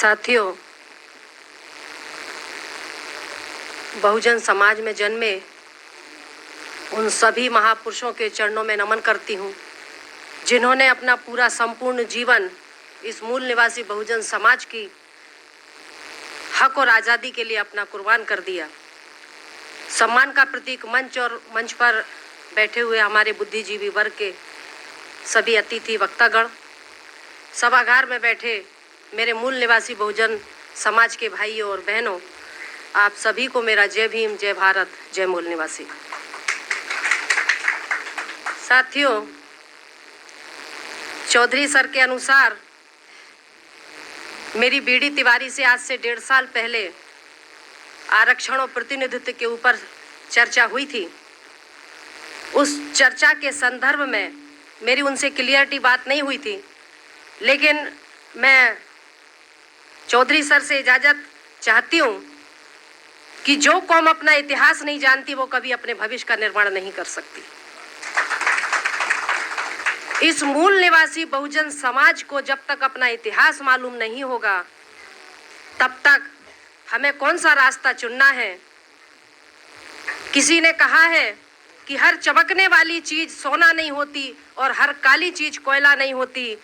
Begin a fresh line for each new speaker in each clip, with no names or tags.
साथियों, बहुजन समाज में जन्मे उन सभी महापुरुषों के चरणों में नमन करती हूँ जिन्होंने अपना पूरा संपूर्ण जीवन इस मूल निवासी बहुजन समाज की हक और आज़ादी के लिए अपना कुर्बान कर दिया। सम्मान का प्रतीक मंच और मंच पर बैठे हुए हमारे बुद्धिजीवी वर्ग के सभी अतिथि वक्तागण, सभागार में बैठे मेरे मूल निवासी बहुजन समाज के भाइयों और बहनों, आप सभी को मेरा जय भीम, जय भारत, जय मूल निवासी। साथियों, चौधरी सर के अनुसार मेरी बीडी तिवारी से आज से 1.5 साल पहले आरक्षण और प्रतिनिधित्व के ऊपर चर्चा हुई थी। उस चर्चा के संदर्भ में मेरी उनसे क्लियरिटी बात नहीं हुई थी, लेकिन मैं चौधरी सर से इजाज़त चाहती हूँ कि जो कौम अपना इतिहास नहीं जानती वो कभी अपने भविष्य का निर्माण नहीं कर सकती। इस मूल निवासी बहुजन समाज को जब तक अपना इतिहास मालूम नहीं होगा, तब तक हमें कौन सा रास्ता चुनना है। किसी ने कहा है कि हर चमकने वाली चीज सोना नहीं होती और हर काली चीज कोयला नहीं होती।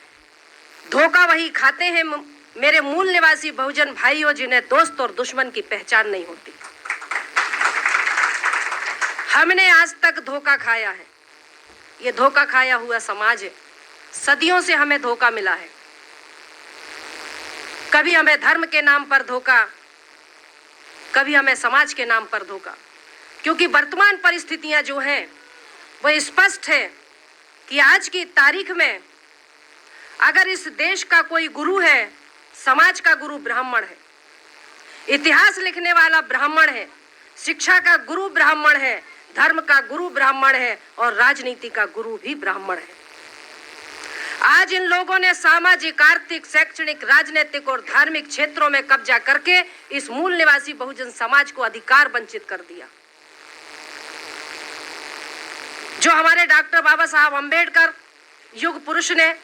धोखा वही खाते हैं मेरे मूल निवासी बहुजन भाइयों जिन्हें दोस्त और दुश्मन की पहचान नहीं होती। हमने आज तक धोखा खाया है। ये धोखा खाया हुआ समाज है। सदियों से हमें धोखा मिला है। कभी हमें धर्म के नाम पर धोखा, कभी हमें समाज के नाम पर धोखा। क्योंकि वर्तमान परिस्थितियां जो हैं वो स्पष्ट है कि आज की तारीख में अगर इस देश का कोई गुरु है, समाज का गुरु ब्राह्मण है, इतिहास लिखने वाला ब्राह्मण है, शिक्षा का गुरु ब्राह्मण है, धर्म का गुरु ब्राह्मण है और राजनीति का गुरु भी ब्राह्मण है। आज इन लोगों ने सामाजिक, आर्थिक, शैक्षणिक, राजनीतिक और धार्मिक क्षेत्रों में कब्जा करके इस मूल निवासी बहुजन समाज को अधिकार वंचित कर दिया। जो हमारे डॉक्टर बाबा साहब अंबेडकर युग पुरुष ने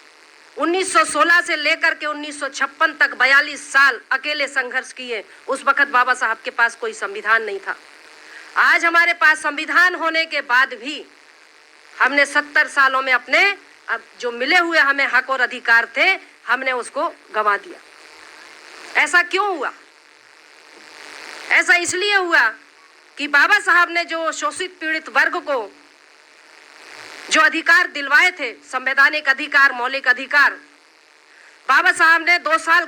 1916 से लेकर के 1956 तक 42 साल अकेले संघर्ष किए, उस वक्त बाबा साहब के पास कोई संविधान नहीं था। आज हमारे पास संविधान होने के बाद भी हमने 70 सालों में अपने अब जो मिले हुए हमें हक और अधिकार थे, हमने उसको गंवा दिया। ऐसा क्यों हुआ? ऐसा इसलिए हुआ कि बाबा साहब ने जो शोषित पीड़ित वर्ग को जो अधिकार दिलवाए थे, संवैधानिक अधिकार, मौलिक अधिकार, बाबा साहब ने 2 साल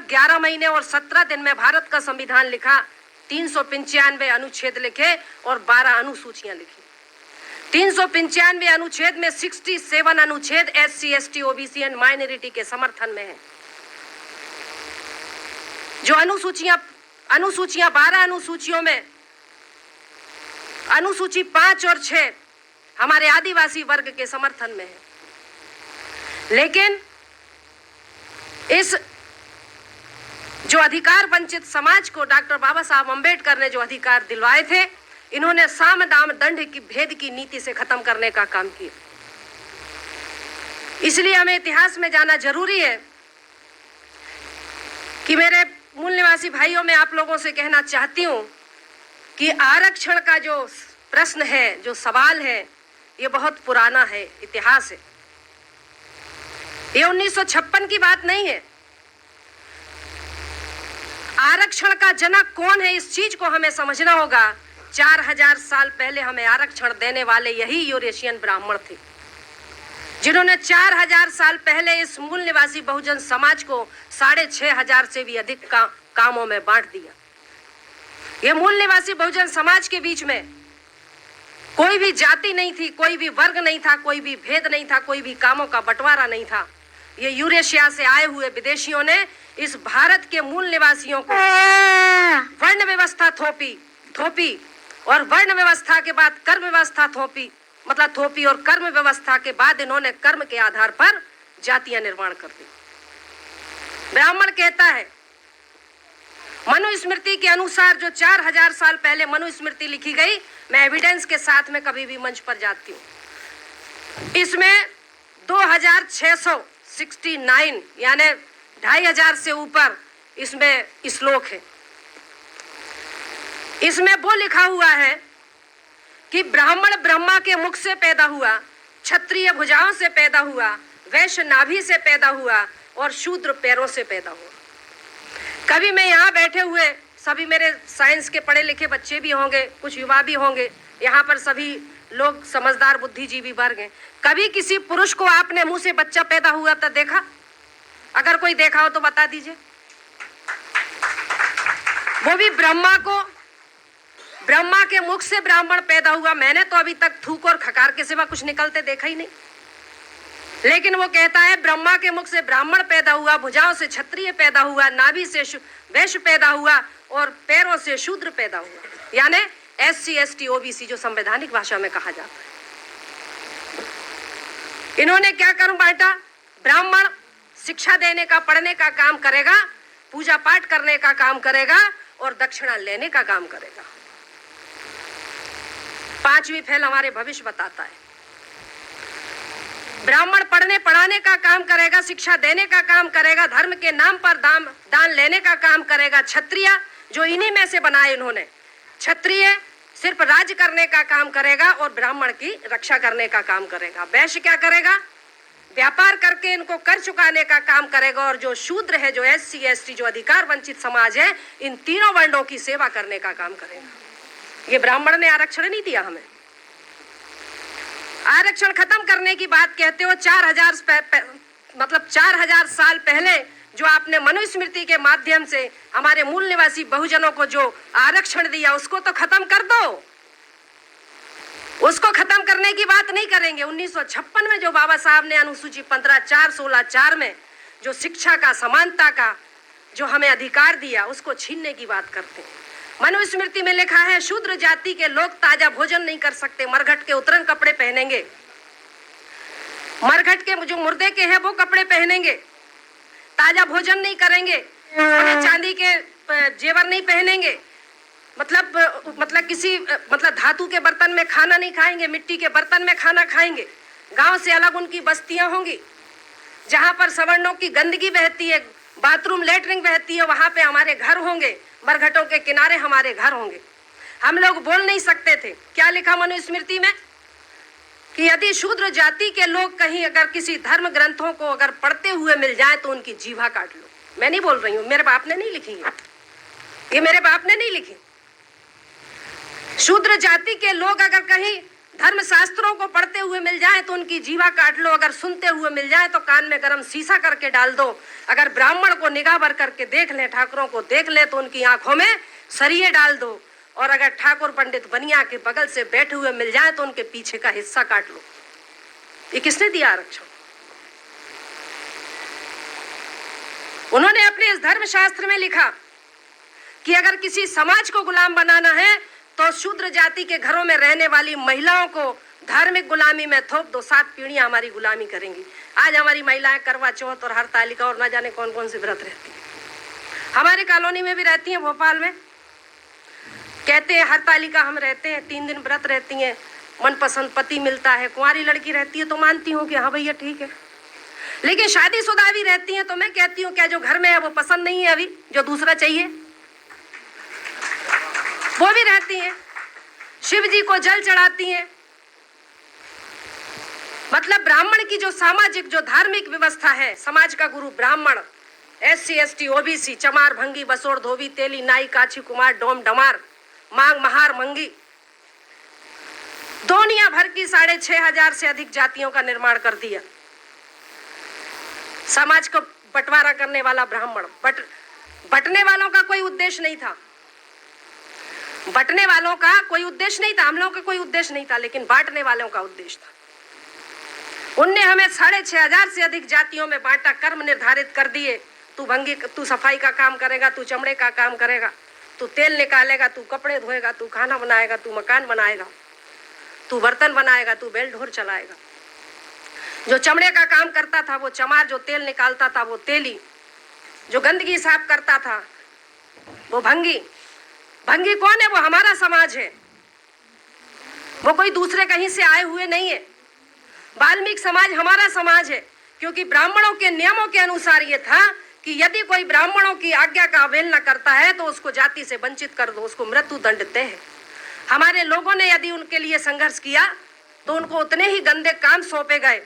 11 महीने और 17 दिन में भारत का संविधान लिखा, 395 अनुच्छेद लिखे और 12 अनुसूचियां लिखी। 395 अनुच्छेद में 67 अनुच्छेद SC, ST, OBC and minority के समर्थन में है। जो अनुसूचियां 12 अनुसूचियों में अनुसूची 5 और 6 हमारे आदिवासी वर्ग के समर्थन में है। लेकिन इस जो अधिकार वंचित समाज को डॉक्टर बाबा साहब अंबेडकर ने जो अधिकार दिलवाए थे, इन्होंने साम दाम दंड की भेद की नीति से खत्म करने का काम किया। इसलिए हमें इतिहास में जाना जरूरी है कि मेरे मूल निवासी भाइयों, मैं आप लोगों से कहना चाहती हूं कि आरक्षण का जो प्रश्न है, जो सवाल है, ये बहुत पुराना है, इतिहास है। ये 1956 की बात नहीं है। आरक्षण का जनक कौन है, इस चीज को हमें समझना होगा। 4000 साल पहले हमें आरक्षण देने वाले यही यूरेशियन ब्राह्मण थे, जिन्होंने 4000 साल पहले इस मूल निवासी बहुजन समाज को 6500 से भी अधिक कामों में बांट दिया। यह मूल निवासी बहुजन समाज के बीच में कोई भी जाति नहीं थी, कोई भी वर्ग नहीं था, कोई भी भेद नहीं था, कोई भी कामों का बंटवारा नहीं था। ये यूरेशिया से आए हुए विदेशियों ने इस भारत के मूल निवासियों को वर्ण व्यवस्था थोपी और वर्ण व्यवस्था के बाद कर्म व्यवस्था थोपी और कर्म व्यवस्था के बाद इन्होंने कर्म के आधार पर जातियां निर्माण कर दी। ब्राह्मण कहता है, मनुस्मृति के अनुसार जो 4000 साल पहले मनुस्मृति लिखी गई, मैं एविडेंस के साथ में कभी भी मंच पर जाती हूँ, इसमें 2669 यानी 2500 से ऊपर इसमें श्लोक है। इसमें वो लिखा हुआ है कि ब्राह्मण ब्रह्मा के मुख से पैदा हुआ, क्षत्रिय भुजाओं से पैदा हुआ, वैश्य नाभि से पैदा हुआ और शूद्र पैरों से पैदा हुआ। कभी मैं यहाँ बैठे हुए सभी मेरे साइंस के पढ़े लिखे बच्चे भी होंगे, कुछ युवा भी होंगे, यहाँ पर सभी लोग समझदार बुद्धिजीवी वर्ग हैं। कभी किसी पुरुष को आपने मुंह से बच्चा पैदा हुआ तो देखा? अगर कोई देखा हो तो बता दीजिए। वो भी ब्रह्मा के मुख से ब्राह्मण पैदा हुआ। मैंने तो अभी तक थूक और खकार के सिवा कुछ निकलते देखा ही नहीं। लेकिन वो कहता है ब्रह्मा के मुख से ब्राह्मण पैदा हुआ, भुजाओं से क्षत्रिय पैदा हुआ, नाभि से वैश्य पैदा हुआ और पैरों से शूद्र पैदा हुआ। यानी SC ST OBC जो संवैधानिक भाषा में कहा जाता है। इन्होंने क्या कर्म बांटा? ब्राह्मण शिक्षा देने का, पढ़ने का काम करेगा, पूजा पाठ करने का काम करेगा और दक्षिणा लेने का काम करेगा। 5वीं फैल हमारे भविष्य बताता है। ब्राह्मण पढ़ने पढ़ाने का काम करेगा, शिक्षा देने का काम करेगा, धर्म के नाम पर दान लेने का काम करेगा। क्षत्रिय जो इन्हीं में से बनाए इन्होंने, क्षत्रिय सिर्फ राज करने का काम करेगा और ब्राह्मण की रक्षा करने का काम करेगा। वैश्य क्या करेगा? व्यापार करके इनको कर चुकाने का काम करेगा। और जो शूद्र है, जो SC ST जो अधिकार वंचित समाज है, इन तीनों वर्णों की सेवा करने का काम करेगा। ये ब्राह्मण ने आरक्षण नहीं दिया हमें। आरक्षण खत्म करने की बात कहते हो। 4000 साल पहले जो आपने मनुस्मृति के माध्यम से हमारे मूल निवासी बहुजनों को जो आरक्षण दिया, उसको तो खत्म कर दो। उसको खत्म करने की बात नहीं करेंगे। 1956 में जो बाबा साहब ने अनुसूची 15(4)(16)(4) में जो शिक्षा का, समानता का जो हमें अधिकार दिया, उसको छीनने की बात करते हैं। मनुस्मृति में लिखा है शूद्र जाति के लोग ताजा भोजन नहीं कर सकते, मरघट के उतरन कपड़े पहनेंगे, मरघट के जो मुर्दे के हैं वो कपड़े पहनेंगे, ताजा भोजन नहीं करेंगे, चांदी के जेवर नहीं पहनेंगे, मतलब किसी धातु के बर्तन में खाना नहीं खाएंगे, मिट्टी के बर्तन में खाना खाएंगे। गांव से अलग उनकी बस्तियां होंगी, जहां पर सवर्णों की गंदगी बहती है, बाथरूम लेटरिन बहती है, वहां पे हमारे घर होंगे, मरघटों के किनारे हमारे घर होंगे। हम लोग बोल नहीं सकते थे। क्या लिखा मनुस्मृति में? कि यदि शूद्र जाति के लोग कहीं अगर किसी धर्म ग्रंथों को अगर पढ़ते हुए मिल जाए तो उनकी जीवा काट लो। मैं नहीं बोल रही हूँ, मेरे बाप ने नहीं लिखी है ये, मेरे बाप ने नहीं लिखी। शूद्र जाति के लोग अगर कहीं धर्म शास्त्रों को पढ़ते हुए मिल जाए तो उनकी जीवा काट लो। अगर सुनते हुए मिल जाए तो कान में गरम शीशा करके डाल दो। अगर ब्राह्मण को निगाह भर करके देख ले, ठाकुरों को देख ले, तो उनकी आंखों में सरिये डाल दो। और अगर ठाकुर पंडित बनिया के बगल से बैठे हुए मिल जाए तो उनके पीछे का हिस्सा काट लो। ये किसने दिया आरक्षण? उन्होंने अपने इस धर्म शास्त्र में लिखा कि अगर किसी समाज को गुलाम बनाना है तो शूद्र जाति के घरों में रहने वाली महिलाओं को धार्मिक गुलामी में थोप दो। 7 पीढ़ियां हमारी गुलामी करेंगी। आज हमारी महिलाएं करवा चौथ और हरतालिका और न जाने कौन कौन से व्रत रहती है। हमारे कॉलोनी में भी रहती हैं, भोपाल में कहते हैं हरतालिका हम रहते हैं, 3 दिन व्रत रहती हैं, मनपसंद पति मिलता है। कुंवारी लड़की रहती है तो मानती हूँ कि हाँ भैया ठीक है, लेकिन शादीशुदा भी रहती है तो मैं कहती हूँ क्या जो घर में है वो पसंद नहीं है, अभी जो दूसरा चाहिए वो भी रहती हैं, शिव जी को जल चढ़ाती हैं। मतलब ब्राह्मण की जो सामाजिक जो धार्मिक व्यवस्था है, समाज का गुरु ब्राह्मण, SC ST OBC, चमार भंगी बसोड़ धोबी तेली नाई काछी कुमार डोम डमार मांग महार मंगी, दुनिया भर की 6500 से अधिक जातियों का निर्माण कर दिया। समाज को बंटवारा करने वाला ब्राह्मण। बंटने वालों का कोई उद्देश्य नहीं था, बंटने वालों का कोई उद्देश्य नहीं था, हम लोगों का कोई उद्देश्य नहीं था, लेकिन बांटने वालों का उद्देश्य था। उनने हमें 6500 से अधिक जातियों में बांटा, कर्म निर्धारित कर दिए। तू सफाई का काम करेगा, तू चमड़े का काम करेगा, तू तेल निकालेगा, तू कपड़े धोएगा, तू खाना बनाएगा, तू मकान बनाएगा, तू बर्तन बनाएगा, तू बैल ढोर चलाएगा। जो चमड़े का काम करता था वो चमार, जो तेल निकालता था वो तेली, जो गंदगी साफ करता था वो भंगी। भंगी कौन है? वो हमारा समाज है, वो कोई दूसरे कहीं से आए हुए नहीं है। वाल्मीकि समाज हमारा समाज है, क्योंकि ब्राह्मणों के नियमों के अनुसार ये था कि यदि कोई ब्राह्मणों की आज्ञा का अवहेलना करता है तो उसको जाति से वंचित कर दो, उसको मृत्यु दंड तय है। हमारे लोगों ने यदि उनके लिए संघर्ष किया तो उनको उतने ही गंदे काम सौंपे गए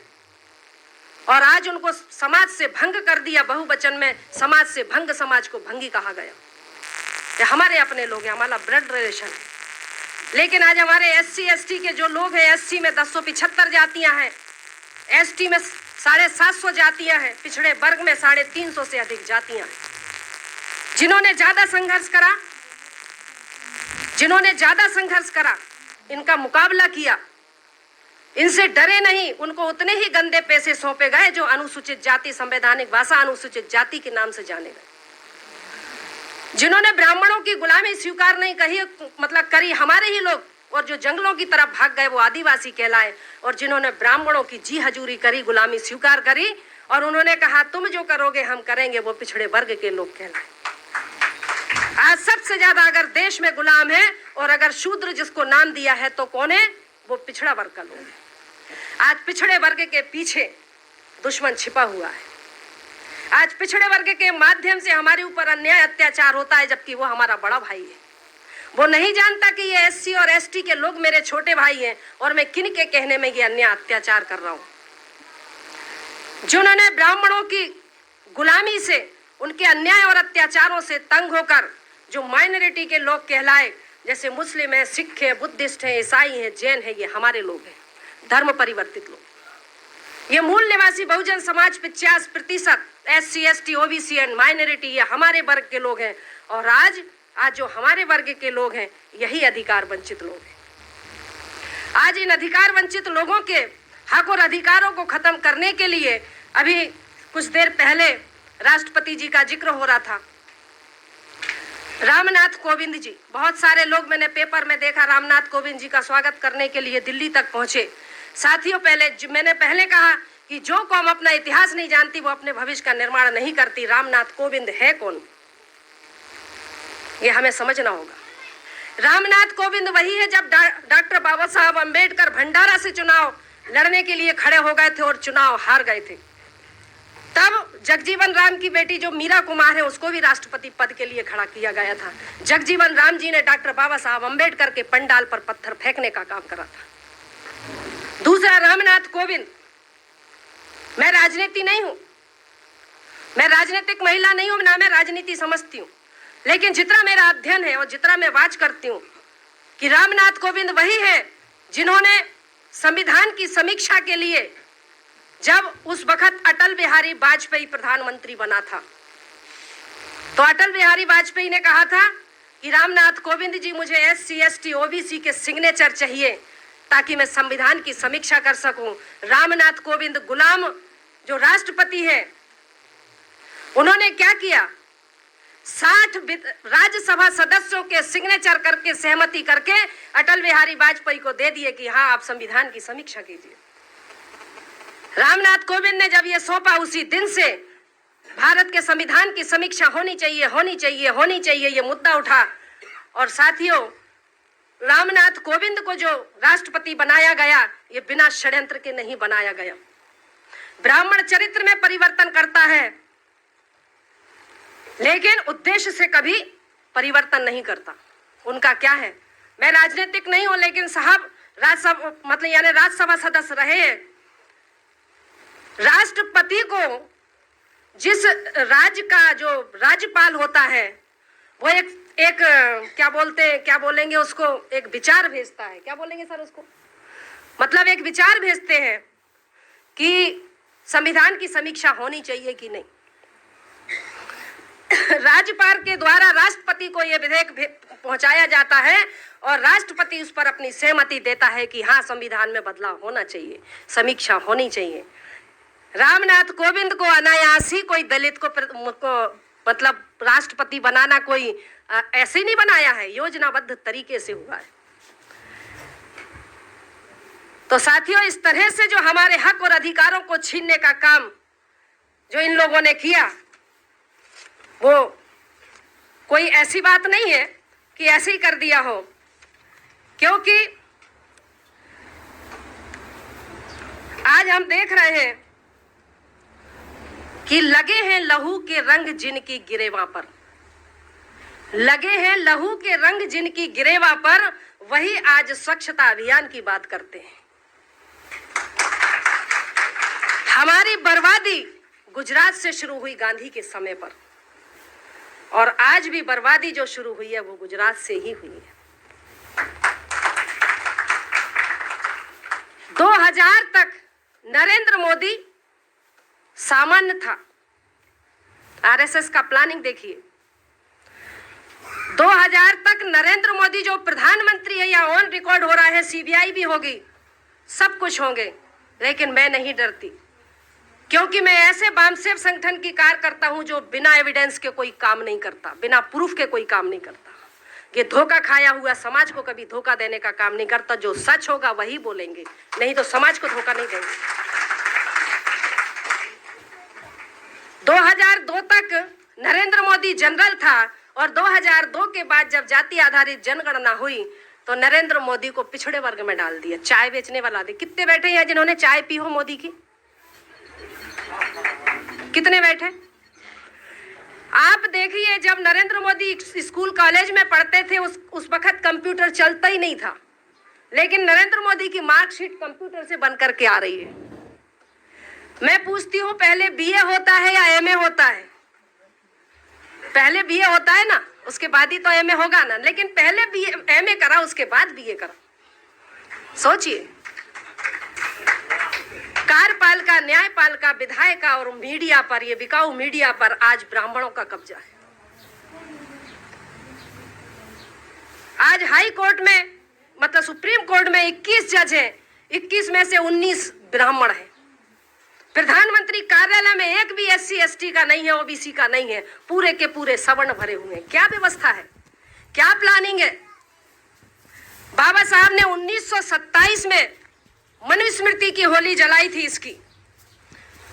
और आज उनको समाज से भंग कर दिया। बहुवचन में समाज से भंग, समाज को भंगी कहा गया। ये हमारे अपने लोग हैं, हमारा ब्लड रिलेशन है। लेकिन आज हमारे SC ST के जो लोग हैं, SC में 1075 जातियां हैं, ST में 750 जातियां हैं, पिछड़े वर्ग में 350 से अधिक जातियां हैं। जिन्होंने ज्यादा संघर्ष करा, इनका मुकाबला किया, इनसे डरे नहीं, उनको उतने ही गंदे पैसे सौंपे गए जो अनुसूचित जाति, संवैधानिक भाषा अनुसूचित जाति के नाम से जाने गए। जिन्होंने ब्राह्मणों की गुलामी स्वीकार नहीं करी हमारे ही लोग, और जो जंगलों की तरफ भाग गए वो आदिवासी कहलाए। और जिन्होंने ब्राह्मणों की जी हजूरी करी, गुलामी स्वीकार करी और उन्होंने कहा तुम जो करोगे हम करेंगे, वो पिछड़े वर्ग के लोग कहलाए। आज सबसे ज्यादा अगर देश में गुलाम है और अगर शूद्र जिसको नाम दिया है तो कौन है? वो पिछड़ा वर्ग का लोग है। आज पिछड़े वर्ग के पीछे दुश्मन छिपा हुआ है। आज पिछड़े वर्ग के माध्यम से हमारे ऊपर अन्याय अत्याचार होता है, जबकि वो हमारा बड़ा भाई है। वो नहीं जानता कि ये SC और ST के लोग मेरे छोटे भाई हैं और मैं किन के कहने में ये अन्याय अत्याचार कर रहा हूं। जिन्होंने ब्राह्मणों की गुलामी से, उनके अन्याय और अत्याचारों से तंग होकर जो माइनॉरिटी के लोग कहलाए, जैसे मुस्लिम है, सिख है, बुद्धिस्ट है, ईसाई है, जैन है, ये हमारे लोग हैं, धर्म परिवर्तित लोग। ये मूल निवासी Bahujan Samaj 50% SC ST OBC and minority, ये हमारे वर्ग के लोग हैं। और आज जो हमारे वर्ग के लोग हैं यही अधिकार वंचित लोग हैं। आज इन अधिकार वंचित लोगों के हक और अधिकारों को खत्म करने के लिए अभी कुछ देर पहले राष्ट्रपति जी का जिक्र हो रहा था। रामनाथ कोविंद जी, बहुत सारे लोग मैंने पेपर में देखा रामनाथ कोविंद जी का स्वागत करने के लिए दिल्ली तक पहुंचे। साथियों, मैंने पहले कहा कि जो कौम अपना इतिहास नहीं जानती वो अपने भविष्य का निर्माण नहीं करती। रामनाथ कोविंद है कौन, ये हमें समझना होगा। रामनाथ कोविंद वही है जब डॉक्टर बाबा साहब अम्बेडकर भंडारा से चुनाव लड़ने के लिए खड़े हो गए थे और चुनाव हार गए थे। तब जगजीवन राम की बेटी जो मीरा कुमार है उसको भी राष्ट्रपति पद के लिए खड़ा किया गया था। जगजीवन राम जी ने डॉक्टर बाबा साहब अम्बेडकर के पंडाल पर पत्थर फेंकने का काम करा था। दूसरा, रामनाथ कोविंद, मैं राजनीति नहीं हूं, मैं राजनीतिक महिला नहीं हूं, ना मैं राजनीति समझती हूं, लेकिन जितना मेरा अध्ययन है और जितना मैं वाच करती हूं कि रामनाथ कोविंद वही है जिन्होंने संविधान की समीक्षा के लिए, जब उस वक्त अटल बिहारी वाजपेयी प्रधानमंत्री बना था, तो अटल बिहारी वाजपेयी ने कहा था कि रामनाथ कोविंद जी मुझे SC ST OBC के सिग्नेचर चाहिए ताकि मैं संविधान की समीक्षा कर सकूं। रामनाथ कोविंद गुलाम जो राष्ट्रपति है, उन्होंने क्या किया, 60 राज्यसभा सदस्यों के सिग्नेचर करके, सहमति करके अटल बिहारी वाजपेयी को दे दिए कि हाँ आप संविधान की समीक्षा कीजिए। रामनाथ कोविंद ने जब ये सौंपा, उसी दिन से भारत के संविधान की समीक्षा होनी चाहिए ये मुद्दा उठा। और साथियों, रामनाथ कोविंद को जो राष्ट्रपति बनाया गया, ये बिना षड्यंत्र के नहीं बनाया गया। ब्राह्मण चरित्र में परिवर्तन करता है लेकिन उद्देश्य से कभी परिवर्तन नहीं करता। उनका क्या है, मैं राजनीतिक नहीं हूं, लेकिन साहब राज्यसभा सदस्य रहे हैं। राष्ट्रपति को जिस राज्य का जो राज्यपाल होता है वो एक क्या बोलेंगे उसको, एक विचार भेजता है। क्या बोलेंगे सर उसको, मतलब एक विचार भेजते हैं कि संविधान की समीक्षा होनी चाहिए कि नहीं। राज्यपाल के द्वारा राष्ट्रपति को यह विधेयक पहुंचाया जाता है और राष्ट्रपति उस पर अपनी सहमति देता है कि हाँ संविधान में बदलाव होना चाहिए, समीक्षा होनी चाहिए। रामनाथ कोविंद को अनायास ही कोई दलित को मतलब राष्ट्रपति बनाना कोई ऐसे नहीं बनाया है, योजनाबद्ध तरीके से हुआ है। तो साथियों, इस तरह से जो हमारे हक और अधिकारों को छीनने का काम जो इन लोगों ने किया, वो कोई ऐसी बात नहीं है कि ऐसे ही कर दिया हो, क्योंकि आज हम देख रहे हैं कि लगे हैं लहू के रंग जिनकी गिरेवा पर, लगे हैं लहू के रंग जिनकी गिरेवा पर, वही आज स्वच्छता अभियान की बात करते हैं। हमारी बर्बादी गुजरात से शुरू हुई गांधी के समय पर, और आज भी बर्बादी जो शुरू हुई है वो गुजरात से ही हुई है। 2000 तक नरेंद्र मोदी सामान्य था। आरएसएस का प्लानिंग देखिए, 2000 तक नरेंद्र मोदी जो प्रधानमंत्री है, या ऑन रिकॉर्ड हो रहा है, सीबीआई भी होगी, सब कुछ होंगे, लेकिन मैं नहीं डरती, क्योंकि मैं ऐसे वामसेव संगठन की कार्य करता हूं जो बिना एविडेंस के कोई काम नहीं करता, बिना प्रूफ के कोई काम नहीं करता। ये धोखा खाया हुआ समाज को कभी धोखा देने का काम नहीं करता। जो सच होगा वही बोलेंगे, नहीं तो समाज को धोखा नहीं देंगे। 2002 तक नरेंद्र मोदी जनरल था, और 2002 के बाद जब जाति आधारित जनगणना हुई तो नरेंद्र मोदी को पिछड़े वर्ग में डाल दिया, चाय बेचने वाला दे। कितने बैठे हैं जिन्होंने चाय पी हो मोदी की? कितने बैठे? आप देखिए, जब नरेंद्र मोदी स्कूल कॉलेज में पढ़ते थे उस वक्त कंप्यूटर चलता ही नहीं था, लेकिन नरेंद्र मोदी की मार्कशीट कंप्यूटर से बन करके आ रही है। मैं पूछती हूँ, पहले बीए होता है या एमए होता है? पहले बीए होता है ना, उसके बाद ही तो एमए होगा ना, लेकिन पहले बीए एमए करा, उसके बाद बीए करा। सोचिए, कार्यपालिका, न्यायपालिका, विधायिका और मीडिया पर, ये बिकाऊ मीडिया पर आज ब्राह्मणों का कब्जा है। आज हाई कोर्ट में, मतलब सुप्रीम कोर्ट में 21 जज हैं, 21 में से 19 ब्राह्मण हैं। प्रधानमंत्री कार्यालय में एक भी SC ST का नहीं है, OBC का नहीं है, पूरे के पूरे सवर्ण भरे हुए हैं। क्या व्यवस्था है, क्या प्लानिंग है? बाबा साहब ने 1927 में मनुस्मृति की होली जलाई थी इसकी।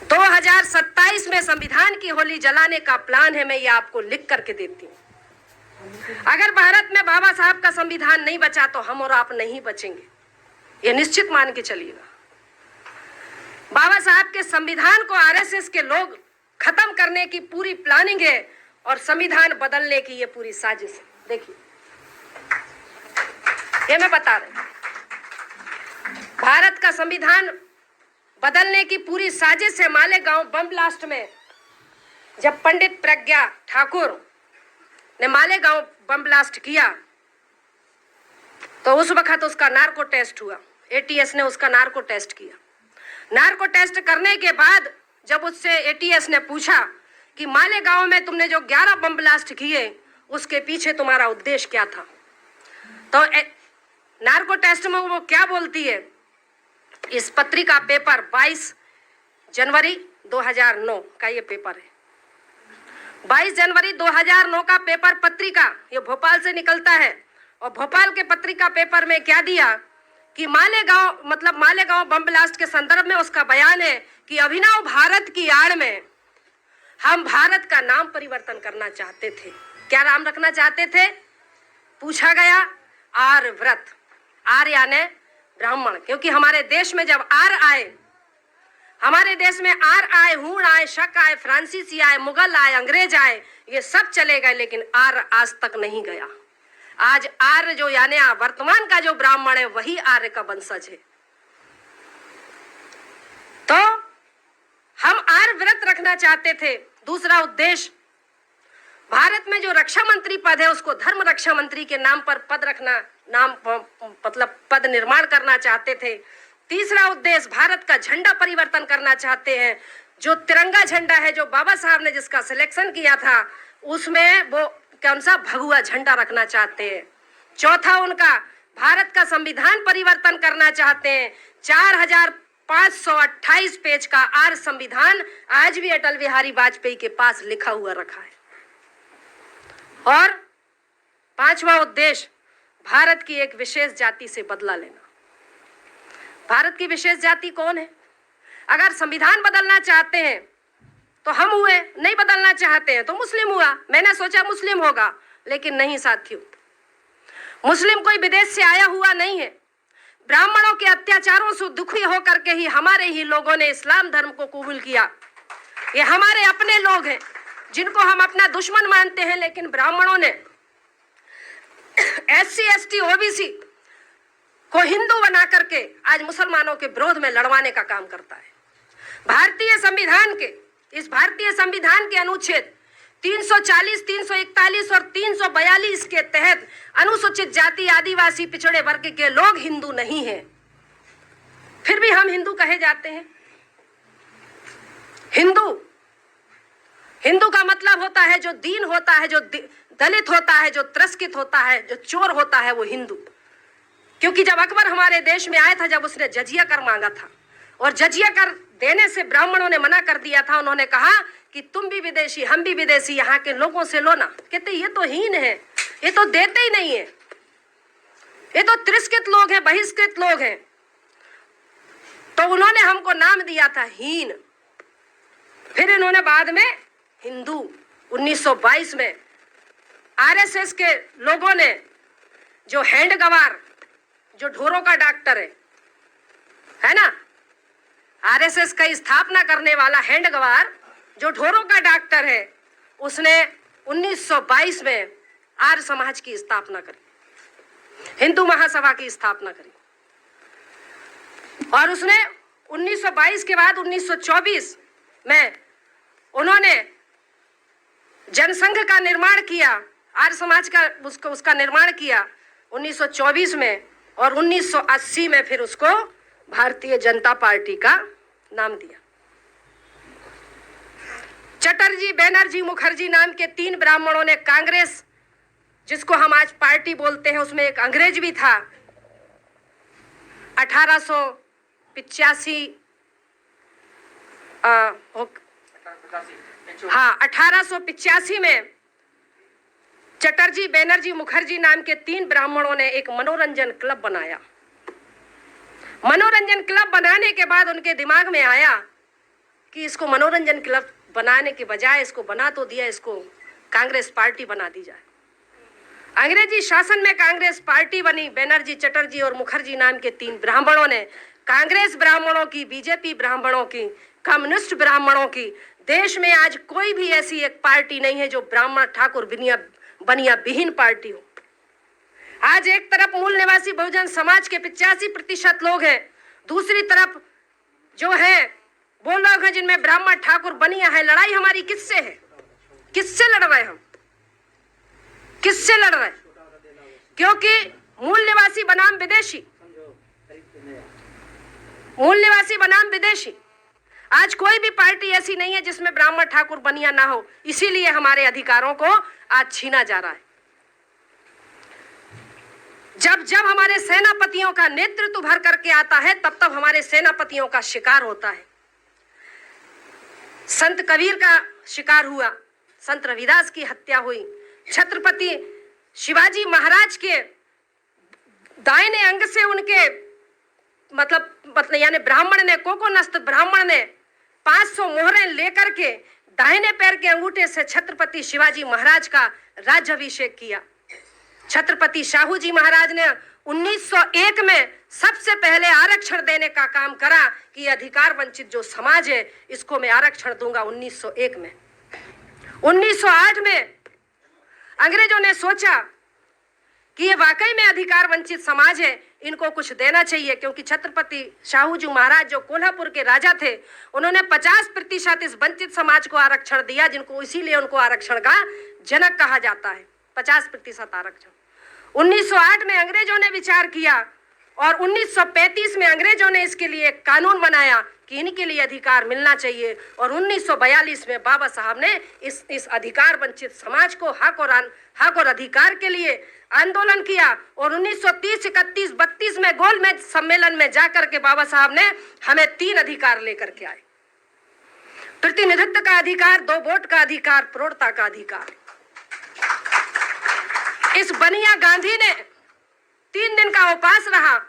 2027 में संविधान की होली जलाने का प्लान है। मैं ये आपको लिख करके देती हूँ। अगर भारत में बाबा साहब का संविधान नहीं बचा तो हम और आप नहीं बचेंगे, ये निश्चित मान के चलिएगा। बाबा साहब के संविधान को आरएसएस के लोग खत्म करने की पूरी प्लानिंग है, और संविधान बदलने की ये पूरी साजिश है। देखिए, ये मैं बता रही हूं, भारत का संविधान बदलने की पूरी साजिश है। मालेगांव बम ब्लास्ट में जब पंडित प्रज्ञा ठाकुर ने मालेगांव बम ब्लास्ट किया तो उस वक्त उसका नार्को टेस्ट हुआ। ATS ने उसका नार्को टेस्ट किया। नार्को टेस्ट करने के बाद जब उससे ATS ने पूछा कि मालेगांव में तुमने जो 11 बम ब्लास्ट किए उसके पीछे तुम्हारा उद्देश्य क्या था, तो नार्को टेस्ट में वो क्या बोलती है, इस पत्रिका पेपर 22 जनवरी 2009 का ये पेपर है। 22 जनवरी 2009 का पेपर पत्रिका, ये भोपाल से निकलता है, और भोपाल के पत्रिका पेपर में क्या दिया कि मालेगांव बम ब्लास्ट के संदर्भ में उसका बयान है कि अभिनव भारत की आड़ में हम भारत का नाम परिवर्तन करना चाहते थे। क्या नाम रखना चाहते थे? पूछा गया, आर्यव्रत। आर्य यानी ब्राह्मण, क्योंकि हमारे देश में जब आर्य आए, हमारे देश में आर्य आए, हूण आए, शक आए, फ्रांसीसी आए, मुगल आए, अंग्रेज आए, ये सब चले गए, लेकिन आर्य आज तक नहीं गया। आज आर्य जो यानी वर्तमान का जो ब्राह्मण है वही आर्य का वंशज है। तो हम आर्य व्रत रखना चाहते थे। दूसरा उद्देश्य, भारत में जो रक्षा मंत्री पद है उसको धर्म रक्षा मंत्री के नाम पर पद रखना, नाम मतलब पद निर्माण करना चाहते थे। तीसरा उद्देश्य, भारत का झंडा परिवर्तन करना चाहते हैं। जो तिरंगा झंडा है, जो बाबा साहब ने जिसका सिलेक्शन किया था, उसमें वो कौन सा भगवा झंडा रखना चाहते हैं। चौथा, उनका भारत का संविधान परिवर्तन करना चाहते हैं। 4528 पेज का आर्य संविधान आज भी अटल बिहारी वाजपेयी के पास लिखा हुआ रखा है। और पांचवा उद्देश्य, भारत की एक विशेष जाति से बदला लेना। भारत की विशेष जाति कौन है? अगर संविधान बदलना चाहते हैं तो हम हुए, नहीं बदलना चाहते हैं तो मुस्लिम हुआ। मैंने सोचा मुस्लिम होगा, लेकिन नहीं साथियों, मुस्लिम कोई विदेश से आया हुआ नहीं है। ब्राह्मणों के अत्याचारों से दुखी होकर के ही हमारे ही लोगों ने इस्लाम धर्म को कबूल किया। ये हमारे अपने लोग हैं जिनको हम अपना दुश्मन मानते हैं, लेकिन ब्राह्मणों ने SC ST OBC को हिंदू बना करके आज मुसलमानों के विरोध में लड़वाने का काम करता है। भारतीय संविधान के अनुच्छेद 340, 341 और 342 के तहत अनुसूचित जाति, आदिवासी, पिछड़े वर्ग के लोग हिंदू नहीं हैं, फिर भी हम हिंदू कहे जाते हैं। हिंदू का मतलब होता है जो दीन होता है, जो दलित होता है, जो तिरस्कृत होता है, जो चोर होता है, वो हिंदू। क्योंकि जब अकबर हमारे देश में आया था, जब उसने जजिया कर मांगा था और जजिया कर देने से ब्राह्मणों ने मना कर दिया था, उन्होंने कहा कि तुम भी विदेशी, हम भी विदेशी, यहाँ के लोगों से लो ना। कहते ये तो हीन है, ये तो देते ही नहीं है, ये तो तिरस्कृत लोग हैं, बहिष्कृत लोग हैं। तो उन्होंने हमको नाम दिया था हीन। फिर इन्होंने बाद में हिंदू 1922 में RSS के लोगों ने, जो हैंड गवार, जो ढोरों का डॉक्टर है ना, RSS का स्थापना करने वाला हैंड गवार जो ढोरों का डॉक्टर है, उसने 1922 में आर्य समाज की स्थापना करी, हिंदू महासभा की स्थापना करी। और उसने 1922 के बाद 1924 में उन्होंने जनसंघ का निर्माण किया, आर्य समाज का उसका निर्माण किया 1924 में, और 1980 में फिर उसको भारतीय जनता पार्टी का नाम दिया। चटर्जी, बैनर्जी, मुखर्जी नाम के 3 ब्राह्मणों ने कांग्रेस, जिसको हम आज पार्टी बोलते हैं, उसमें एक अंग्रेज भी था। 1885 में चटर्जी, बैनर्जी, मुखर्जी नाम के 3 ब्राह्मणों ने एक मनोरंजन क्लब बनाया। मनोरंजन क्लब बनाने के बाद उनके दिमाग में आया कि इसको मनोरंजन क्लब बनाने के बजाय, इसको बना तो दिया, इसको कांग्रेस पार्टी बना दी जाए। अंग्रेजी शासन में कांग्रेस पार्टी बनी। बैनर्जी, चटर्जी और मुखर्जी नाम के 3 ब्राह्मणों ने कांग्रेस ब्राह्मणों की, बीजेपी ब्राह्मणों की, कम्युनिस्ट ब्राह्मणों की, देश में आज कोई भी ऐसी एक पार्टी नहीं है जो ब्राह्मण ठाकुर बनिया विहीन पार्टी हो। आज एक तरफ मूल निवासी बहुजन समाज के 85% लोग हैं, दूसरी तरफ जो है वो लोग हैं जिनमें ब्राह्मण ठाकुर बनिया है। लड़ाई हमारी किससे है? किससे लड़ रहे हम? किससे लड़ रहे? क्योंकि मूल निवासी बनाम विदेशी, मूल निवासी बनाम विदेशी। आज कोई भी पार्टी ऐसी नहीं है जिसमें ब्राह्मण ठाकुर बनिया ना हो, इसीलिए हमारे अधिकारों को आज छीना जा रहा है। जब जब हमारे सेनापतियों का नेतृत्व भर करके आता है, तब तब हमारे सेनापतियों का शिकार होता है। संत कबीर का शिकार हुआ, संत रविदास की हत्या हुई, छत्रपति शिवाजी महाराज के दाहिने अंग से उनके मतलब यानी ब्राह्मण ने, कोकोनस्थ ब्राह्मण ने 500 मोहरें लेकर के दाहिने पैर के अंगूठे से छत्रपति शिवाजी महाराज का राज्याभिषेक किया। छत्रपति शाहू जी महाराज ने 1901 में सबसे पहले आरक्षण देने का काम करा कि अधिकार वंचित जो समाज है इसको मैं आरक्षण दूंगा। 1901 में 1908 में अंग्रेजों ने सोचा कि ये वाकई में अधिकार वंचित समाज है, इनको कुछ देना चाहिए, क्योंकि छत्रपति शाहू जी महाराज जो कोल्हापुर के राजा थे, उन्होंने 50% इस वंचित समाज को आरक्षण दिया, जिनको इसीलिए उनको आरक्षण का जनक कहा जाता है। 50% आरक्षण 1908 में अंग्रेजों ने विचार किया और 1935 में अंग्रेजों ने इसके लिए एक कानून बनाया कि इनके लिए अधिकार मिलना चाहिए। और 1942 में बाबा साहब ने इस अधिकार वंचित समाज को हक और अधिकार के लिए आंदोलन किया। और 1930, 31, 32 में गोलमेज सम्मेलन में जाकर के बाबा साहब ने हमें 3 अधिकार लेकर के आए। प्रतिनिधित्व का अधिकार, 2 वोट का अधिकार, प्रौढ़ता का अधिकार। इस बनिया गांधी ने 3 दिन का उपवास रहा,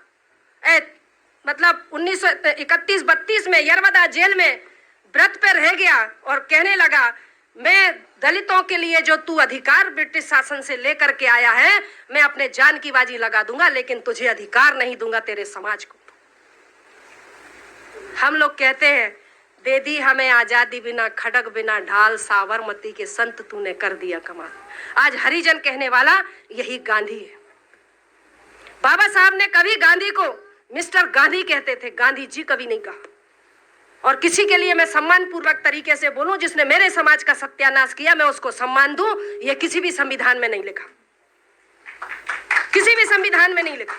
मतलब 1931-32 में यरवदा जेल में व्रत पे रह गया और कहने लगा, मैं दलितों के लिए जो तू अधिकार ब्रिटिश शासन से लेकर के आया है, मैं अपने जान की बाजी लगा दूंगा, लेकिन तुझे अधिकार नहीं दूंगा तेरे समाज को। हम लोग कहते हैं दे दी हमें आजादी बिना खड़ग बिना ढाल, साबरमती के संत तूने कर दिया कमाल। आज हरिजन कहने वाला यही गांधी है। बाबा साहब ने कभी गांधी को मिस्टर गांधी कहते थे, गांधी जी कभी नहीं कहा। और किसी के लिए मैं सम्मान पूर्वक तरीके से बोलूं, जिसने मेरे समाज का सत्यानाश किया, मैं उसको सम्मान दूं, यह किसी भी संविधान में नहीं लिखा, किसी भी संविधान में नहीं लिखा।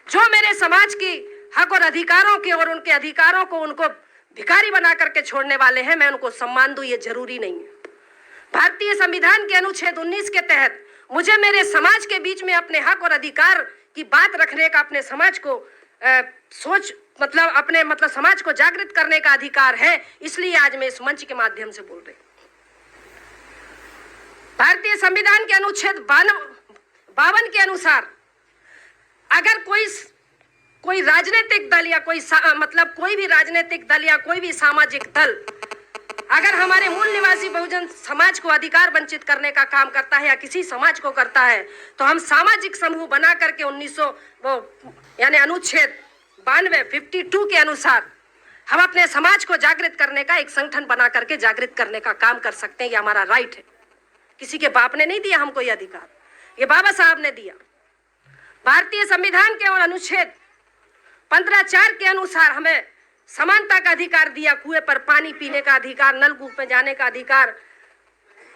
जो मेरे समाज की हक और अधिकारों के और उनके अधिकारों को उनको भिखारी बना करके छोड़ने वाले हैं, मैं उनको सम्मान दूं, ये जरूरी नहीं है। भारतीय संविधान के अनुच्छेद 19 के तहत मुझे मेरे समाज के बीच में अपने हक और अधिकार की बात रखने का, अपने समाज को अपने समाज को जागृत करने का अधिकार है। इसलिए आज मैं इस मंच के माध्यम से बोल रही हूं। भारतीय संविधान के अनुच्छेद 52 के अनुसार अगर कोई राजनीतिक दल या कोई भी राजनीतिक दल या कोई भी सामाजिक दल अगर हमारे मूल निवासी बहुजन समाज को अधिकार वंचित करने का काम करता है या किसी समाज को करता है, तो हम सामाजिक समूह बना करके अनुच्छेद 52 के अनुसार हम अपने समाज को जागृत करने का एक संगठन बना करके जागृत करने का काम कर सकते हैं। ये हमारा राइट है। किसी के बाप ने नहीं दिया हमको ये अधिकार, ये बाबा साहब ने दिया। भारतीय संविधान के और अनुच्छेद 15(4) के अनुसार हमें समानता का अधिकार दिया, कुएं पर पानी पीने का अधिकार, नलकूप में जाने का अधिकार,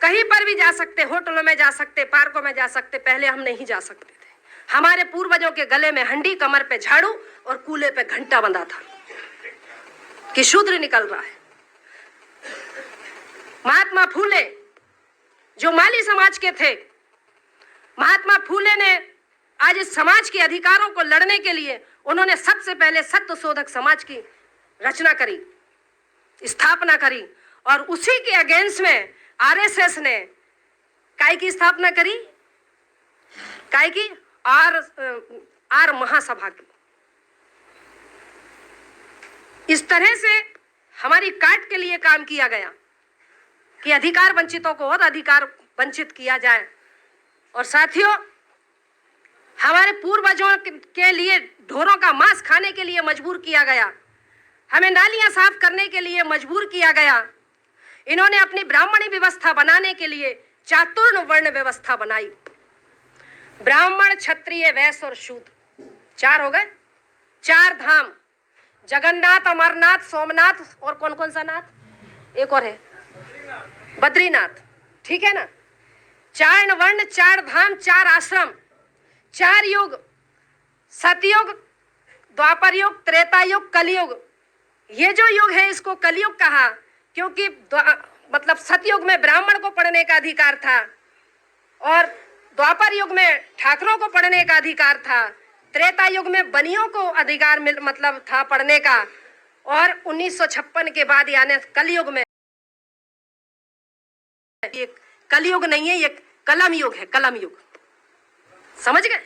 कहीं पर भी जा सकते, होटलों में जा सकते, पार्कों में जा सकते। पहले हम नहीं जा सकते थे। हमारे पूर्वजों के गले में हंडी, कमर पे झाड़ू और कूले पे घंटा बंधा था कि शूद्र निकल रहा है। महात्मा फूले जो माली समाज के थे, महात्मा फूले ने आज इस समाज के अधिकारों को लड़ने के लिए उन्होंने सबसे पहले सत्य शोधक समाज की रचना करी, स्थापना करी। और उसी के अगेंस्ट में आरएसएस ने काय की स्थापना करी, काय की आर महासभा की। इस तरह से हमारी काट के लिए काम किया गया कि अधिकार वंचितों को और अधिकार वंचित किया जाए। और साथियों, हमारे पूर्वजों के लिए ढोरों का मांस खाने के लिए मजबूर किया गया, हमें नालियां साफ करने के लिए मजबूर किया गया। इन्होंने अपनी ब्राह्मणी व्यवस्था बनाने के लिए चातुर्ण वर्ण व्यवस्था बनाई। ब्राह्मण, क्षत्रिय, वैश्य और शूद्र 4 हो गए। 4 धाम, जगन्नाथ, अमरनाथ, सोमनाथ और कौन कौन सा नाथ, एक और है बद्रीनाथ, ठीक है ना। 4 वर्ण, 4 धाम, 4 आश्रम, 4 युग, सतयुग, द्वापर युग, त्रेता युग, कलयुग। ये जो युग है इसको कलयुग कहा क्योंकि सतयुग में ब्राह्मण को पढ़ने का अधिकार था और द्वापर युग में ठाकरों को पढ़ने का अधिकार था, त्रेता युग में बनियों को अधिकार था पढ़ने का, और 1956 के बाद यानी कलयुग में, ये कलयुग नहीं है, ये कलम युग है, कलम युग, समझ गए?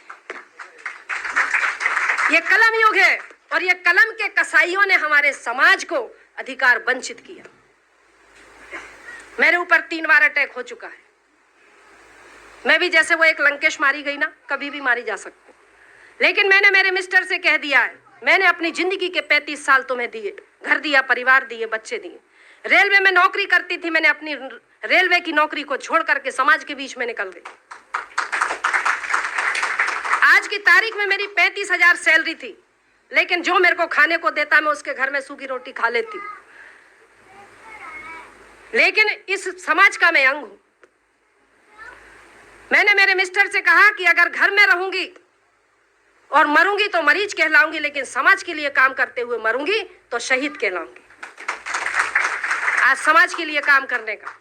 ये कलम युग है और ये कलम के कसाईयों ने हमारे समाज को अधिकार वंचित किया। मेरे ऊपर 3 बार अटैक हो चुका है। मैं भी जैसे वो एक लंकेश मारी गई ना, कभी भी मारी जा सकती, लेकिन मैंने मेरे मिस्टर से कह दिया है, मैंने अपनी जिंदगी के 35 साल तुम्हें दिए, घर दिया, परिवार दिए, बच्चे दिए। रेलवे में नौकरी करती थी, मैंने अपनी रेलवे की नौकरी को छोड़ करके समाज के बीच में निकल गई। आज की तारीख में मेरी 35,000 सैलरी थी, लेकिन जो मेरे को खाने को देता मैं उसके घर में सूखी रोटी खा लेती, लेकिन इस समाज का मैं अंग हूं। मैंने मेरे मिस्टर से कहा कि अगर घर में रहूंगी और मरूंगी तो मरीज कहलाऊंगी, लेकिन समाज के लिए काम करते हुए मरूंगी तो शहीद कहलाऊंगी। आज समाज के लिए काम करने का,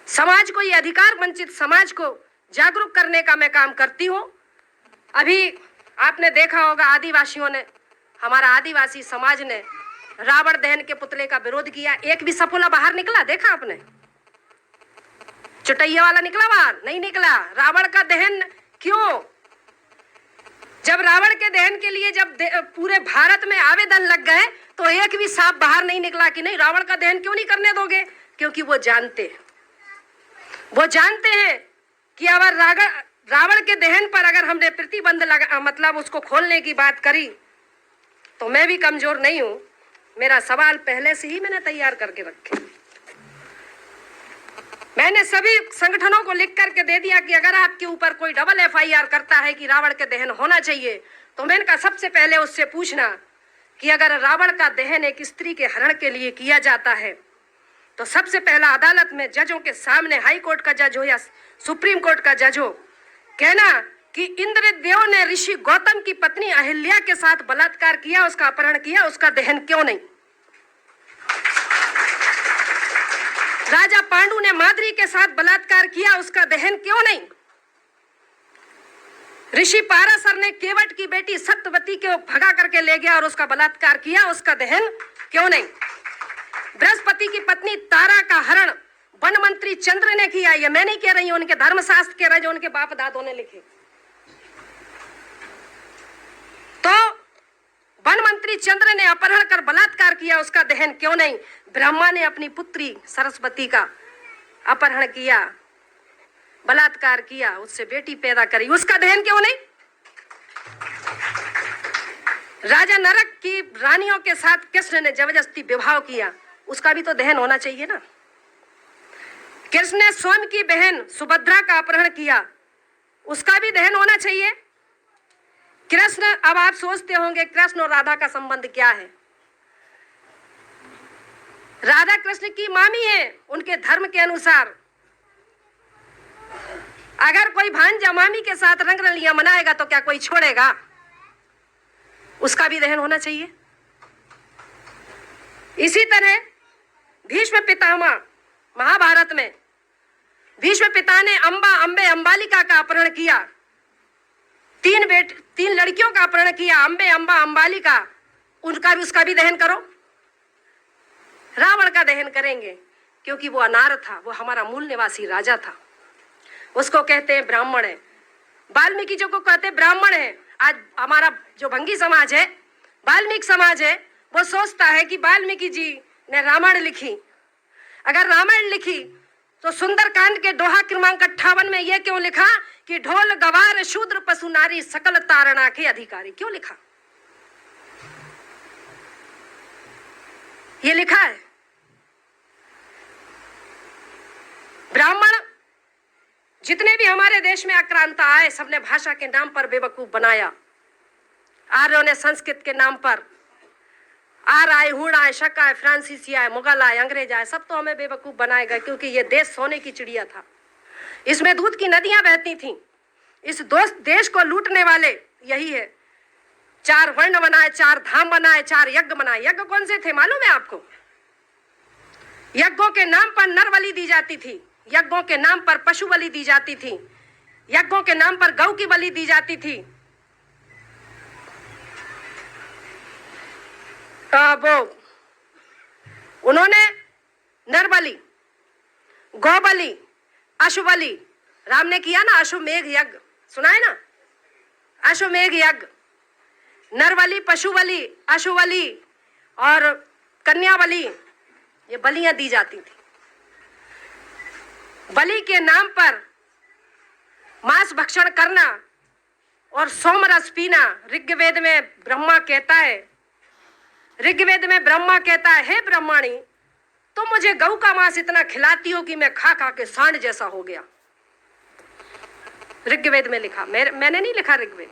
समाज को, ये अधिकार वंचित समाज को जागरूक करने का मैं काम करती हूं। अभी आपने देखा होगा आदिवासियों ने, हमारा आदिवासी समाज ने रावण दहन के पुतले का विरोध किया। एक भी सफोला बाहर निकला, देखा आपने? चुटैया वाला निकला बाहर? नहीं निकला। रावण का दहन क्यों? जब रावण के दहन के लिए जब पूरे भारत में आवेदन लग गए तो एक भी सांप बाहर नहीं निकला कि नहीं रावण का दहन क्यों नहीं करने दोगे? क्योंकि वो जानते हैं कि अगर रावण के दहन पर अगर हमने प्रतिबंध लगा, उसको खोलने की बात करी, तो मैं भी कमजोर नहीं हूं, मेरा सवाल पहले से ही मैंने तैयार करके रखे। मैंने सभी संगठनों को लिख करके दे दिया कि अगर आपके ऊपर कोई डबल FIR करता है कि रावण के दहन होना चाहिए, तो मैंने कहा सबसे पहले उससे पूछना कि अगर रावण का दहन एक स्त्री के हरण के लिए किया जाता है तो सबसे पहला अदालत में जजों के सामने, हाई कोर्ट का जज हो या सुप्रीम कोर्ट का जज हो, कहना कि इंद्रदेव ने ऋषि गौतम की पत्नी अहिल्या के साथ बलात्कार किया, उसका अपहरण किया, उसका दहन क्यों नहीं? राजा पांडु ने माद्री के साथ बलात्कार किया, उसका दहन क्यों नहीं? ऋषि पाराशर ने केवट की बेटी सत्यवती को भगा करके ले गया और उसका बलात्कार किया, उसका दहन क्यों नहीं? बृहस्पति की पत्नी तारा का हरण वन मंत्री चंद्र ने किया। ये मैं नहीं कह रही हूं, उनके धर्मशास्त्र कह रहे जो उनके बाप दादों ने लिखे। तो वन मंत्री चंद्र ने अपहरण कर बलात्कार किया, उसका दहन क्यों नहीं? ब्रह्मा ने अपनी पुत्री सरस्वती का अपहरण किया, बलात्कार किया, उससे बेटी पैदा करी, उसका दहन क्यों नहीं? राजा नरक की रानियों के साथ कृष्ण ने जबरदस्ती विवाह किया, उसका भी तो दहन होना चाहिए ना। कृष्ण ने स्वयं की बहन सुभद्रा का अपहरण किया, उसका भी दहन होना चाहिए। कृष्ण, अब आप सोचते होंगे कृष्ण और राधा का संबंध क्या है? राधा कृष्ण की मामी है, उनके धर्म के अनुसार अगर कोई भांजा मामी के साथ रंग रलियां मनाएगा तो क्या कोई छोड़ेगा? उसका भी दहन होना चाहिए। इसी तरह भीष्म पितामह, महाभारत में भीष्म पिता ने अंबे अंबालिका का अपहरण किया, तीन लड़कियों का अपहरण किया, अंबे, अंबा, अंबालिका, उसका भी दहन करो। रावण का दहन करेंगे क्योंकि वो अनार था, वो हमारा मूल निवासी राजा था, उसको कहते हैं ब्राह्मण है। वाल्मीकि जी को कहते हैं ब्राह्मण है। आज हमारा जो भंगी समाज है, वाल्मीकि समाज है, वो सोचता है कि वाल्मीकि जी ने रामायण लिखी। अगर रामायण लिखी तो सुंदरकांड के दोहा क्रमांक 58 में यह क्यों लिखा कि ढोल गवार शूद्र पशु नारी सकल तारणा के अधिकारी? क्यों लिखा? ये लिखा है। ब्राह्मण जितने भी हमारे देश में आक्रांता आए, सबने भाषा के नाम पर बेवकूफ बनाया। आर्यों ने संस्कृत के नाम पर, आर आए, हुण आए, शक आए, फ्रांसीसी आए, मुगल आए, अंग्रेज आए, सब तो हमें बेवकूफ बनाए गए क्योंकि ये देश सोने की चिड़िया था, इसमें दूध की नदियां बहती थीं। इस देश को लूटने वाले यही है। 4 वर्ण बनाए, 4 धाम बनाए, 4 यज्ञ बनाए। यज्ञ कौन से थे मालूम है आपको? यज्ञों के नाम पर नर बलि दी जाती थी, यज्ञों के नाम पर पशु बलि दी जाती थी, यज्ञों के नाम पर गौ की बलि दी जाती थी। वो उन्होंने नर बलि, गौ बलि, अश्व बलि, राम ने किया ना अश्वमेघ यज्ञ, सुना है ना? अश्वमेघ यज्ञ, नर बलि, पशु बलि, अश्व बलि और कन्या बलि, ये बलियां दी जाती थी। बलि के नाम पर मांस भक्षण करना और सोमरस पीना। ऋग्वेद में ब्रह्मा कहता है, ऋग्वेद में ब्रह्मा कहता है, हे ब्रह्माणी, तुम मुझे गऊ का मांस इतना खिलाती हो कि मैं खा खा के सांड जैसा हो गया। ऋग्वेद में लिखा, मैंने नहीं लिखा ऋग्वेद,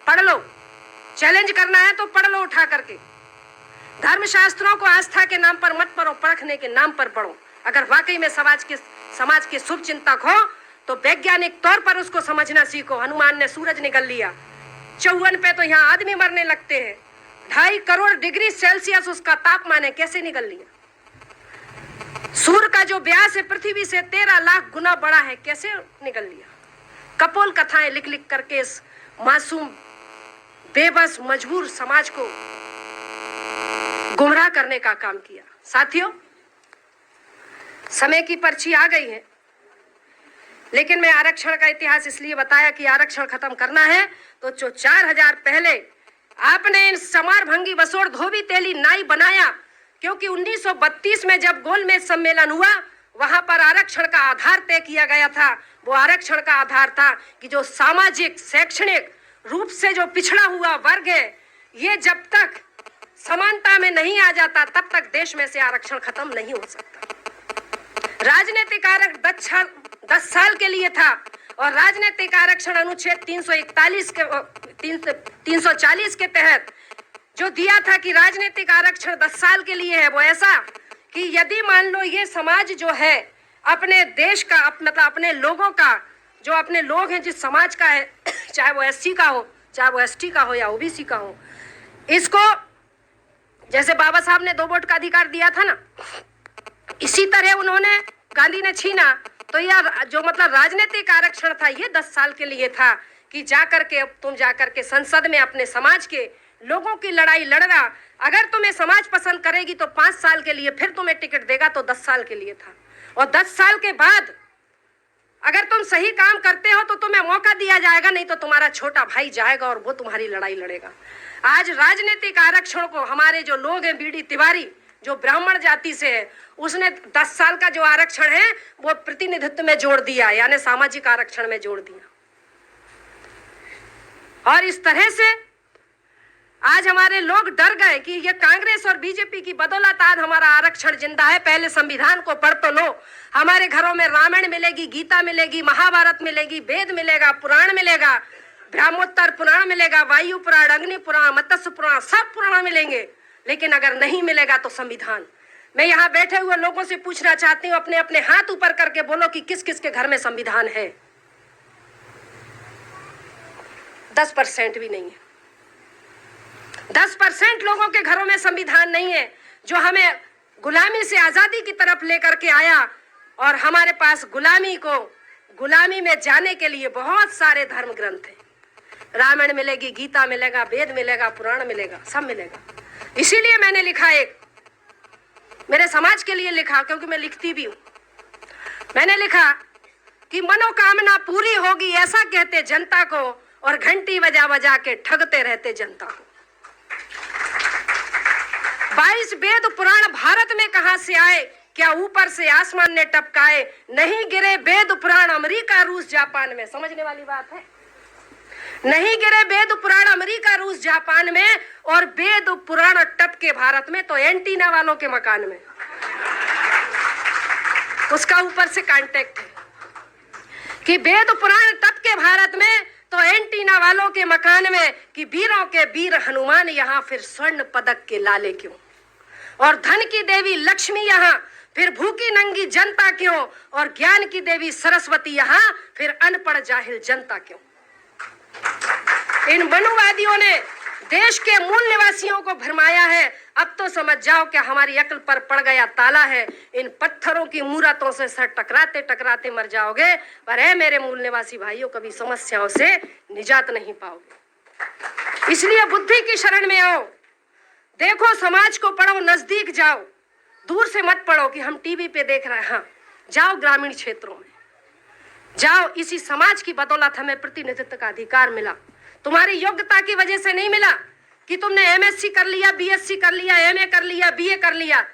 पढ़ लो। चैलेंज करना है तो पढ़ लो उठा करके। धर्मशास्त्रों को आस्था के नाम पर मत पढ़ो, परखने के नाम पर पढ़ो। अगर वाकई में समाज के शुभ चिंतक हो तो वैज्ञानिक तौर पर उसको समझना सीखो। हनुमान ने सूरज निगल लिया, 54 पे तो यहाँ आदमी मरने लगते हैं। 2.5 करोड़ डिग्री सेल्सियस उसका तापमान है, कैसे निगल लिया? सूर्य का जो व्यास है पृथ्वी से 13 लाख गुना बड़ा है, कैसे निगल लिया? कपोल कथाएं लिख लिख करके इस मासूम, बेबस, मजबूर समाज को गुमराह करने का काम किया। साथियों, समय की पर्ची आ गई है, लेकिन मैं आरक्षण का इतिहास इसलिए बताया कि आरक्षण खत्म करना है तो जो 4000 पहले आपने इन समार भंगी बसोड़ धोबी तेली नाई बनाया, क्योंकि 1932 में जब गोलमेज सम्मेलन हुआ वहां पर आरक्षण का आधार तय किया गया था। वो आरक्षण का आधार था कि जो सामाजिक शैक्षणिक रूप से जो पिछड़ा हुआ वर्ग है, ये जब तक समानता में नहीं आ जाता तब तक देश में से आरक्षण खत्म नहीं हो सकता। राजनीतिक आरक्षण 10 साल के लिए था और राजनीतिक आरक्षण अनुच्छेद 340 के तहत जो दिया था कि राजनीतिक आरक्षण 10 साल के लिए है, वो ऐसा कि यदि मान लो ये समाज जो है अपने देश का मतलब अपने लोगों का, जो अपने लोग हैं जिस समाज का है, चाहे वो एससी का हो, चाहे वो एसटी का हो या ओबीसी का हो, इसको जैसे बाबा साहब ने 2 वोट का अधिकार दिया था ना, इसी तरह उन्होंने गांधी ने छीना। तो यह जो मतलब राजनीतिक आरक्षण था ये 10 साल के लिए था कि जाकर के तुम जाकर के संसद में अपने समाज के लोगों की लड़ाई लड़ना। अगर तुम्हें समाज पसंद करेगी तो 5 साल के लिए, फिर तुम्हें टिकट देगा तो 10 साल के लिए था। और 10 साल के बाद अगर तुम सही काम करते हो तो तुम्हें मौका दिया जाएगा, नहीं तो तुम्हारा छोटा भाई जाएगा और वो तुम्हारी लड़ाई लड़ेगा। आज राजनीतिक आरक्षण को हमारे जो लोग हैं, बीडी तिवारी जो ब्राह्मण जाति से है, उसने 10 साल का जो आरक्षण है वो प्रतिनिधित्व में जोड़ दिया, यानी सामाजिक आरक्षण में जोड़ दिया। और इस तरह से आज हमारे लोग डर गए कि ये कांग्रेस और बीजेपी की बदौलत आज हमारा आरक्षण जिंदा है। पहले संविधान को पढ़ तो लो। हमारे घरों में रामायण मिलेगी, गीता मिलेगी, महाभारत मिलेगी, वेद मिलेगा, पुराण मिलेगा, ब्रह्मोत्तर पुराण मिलेगा, वायु पुराण, अग्नि पुराण, मत्स्य पुराण, सब पुराण मिलेंगे। लेकिन अगर नहीं मिलेगा तो संविधान। मैं यहाँ बैठे हुए लोगों से पूछना चाहती हूँ, अपने अपने हाथ ऊपर करके बोलो कि किस किस के घर में संविधान है। 10% भी नहीं है। 10% लोगों के घरों में संविधान नहीं है, जो हमें गुलामी से आजादी की तरफ लेकर के आया। और हमारे पास गुलामी में जाने के लिए बहुत सारे धर्म ग्रंथ हैं। रामायण मिलेगी, गीता मिलेगा, वेद मिलेगा, पुराण मिलेगा, सब मिलेगा। इसीलिए मैंने लिखा, एक मेरे समाज के लिए लिखा, क्योंकि मैं लिखती भी हूं। मैंने लिखा कि मनोकामना पूरी होगी ऐसा कहते जनता को, और घंटी बजा बजा के ठगते रहते जनता को। 22 वेद पुराण भारत में कहां से आए, क्या ऊपर से आसमान ने टपकाए? नहीं गिरे वेद पुराण अमेरिका रूस जापान में। समझने वाली बात है। नहीं गिरे वेद पुराण अमेरिका रूस जापान में, और वेद पुराण टपके भारत में तो एंटीना वालों के मकान में। उसका ऊपर से कांटेक्ट है कि वेद पुराण टपके भारत में तो एंटीना वालों के मकान में, कि वीरों के वीर हनुमान यहाँ फिर स्वर्ण पदक के लाले क्यों, और धन की देवी लक्ष्मी यहाँ फिर भूखी नंगी जनता क्यों, और ज्ञान की देवी सरस्वती यहाँ फिर अनपढ़ जाहिल जनता क्यों। इन मनुवादियों ने देश के मूल निवासियों को भरमाया है। अब तो समझ जाओ कि हमारी अक्ल पर पड़ गया ताला है। इन पत्थरों की मूर्तों से सर टकराते टकराते मर जाओगे, पर है मेरे मूल निवासी भाइयों, कभी समस्याओं से निजात नहीं पाओगे। इसलिए बुद्धि की शरण में आओ, देखो समाज को पढ़ो, नजदीक जाओ, दूर से मत पढ़ो कि हम टीवी पे देख रहे हैं। हाँ, जाओ ग्रामीण क्षेत्रों में जाओ। इसी समाज की बदौलत हमें प्रतिनिधित्व का अधिकार मिला। तुम्हारी योग्यता की वजह से नहीं मिला कि तुमने एमएससी कर लिया, बीएससी कर लिया, एमए कर लिया, बीए कर लिया।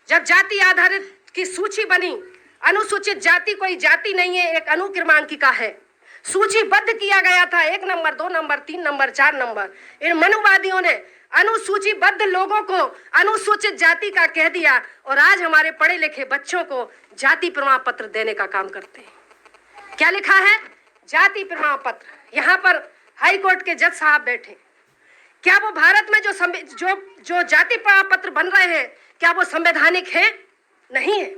जब जाति आधारित की सूची बनी, अनुसूचित जाति कोई जाति नहीं है, एक अनुक्रमांकिका है। सूचीबद्ध किया गया था 1 नंबर, 2 नंबर, 3 नंबर, 4 नंबर। इन मनुवादियों ने अनुसूचीबद्ध लोगों को अनुसूचित जाति का कह दिया, और आज हमारे पढ़े लिखे बच्चों को जाति प्रमाण पत्र देने का काम करते हैं। क्या लिखा है? जाति प्रमाण पत्र। यहाँ पर हाई कोर्ट के जज साहब बैठे। क्या वो भारत में जो जाति प्रमाण पत्र बन रहे हैं, क्या वो संवैधानिक है? नहीं है।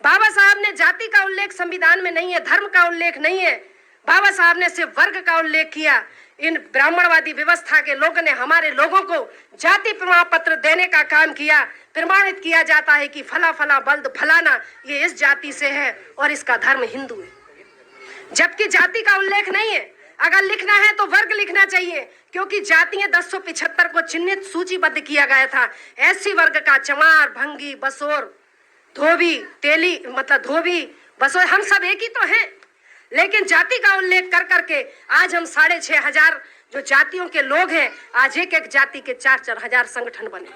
बाबा साहब ने जाति का उल्लेख संविधान में नहीं है, धर्म का उल्लेख नहीं है। बाबा साहब ने सिर्फ वर्ग का उल्लेख किया। इन ब्राह्मणवादी व्यवस्था के लोगों ने हमारे लोगों को जाति प्रमाण पत्र देने का काम किया। प्रमाणित किया जाता है कि फला फला बल्द फलाना ये इस जाति से है और इसका धर्म हिंदू है, जबकि जाति का उल्लेख नहीं है। अगर लिखना है तो वर्ग लिखना चाहिए, क्योंकि जातियां 1075 को चिन्हित सूचीबद्ध किया गया था। एससी वर्ग का चमार, भंगी, बसोर, धोबी, तेली, मतलब धोबी, बसोर, हम सब एक ही तो हैं। लेकिन जाति का उल्लेख कर करके आज हम 6500 जो जातियों के लोग हैं, आज एक एक जाति के 4-4 हजार संगठन बने।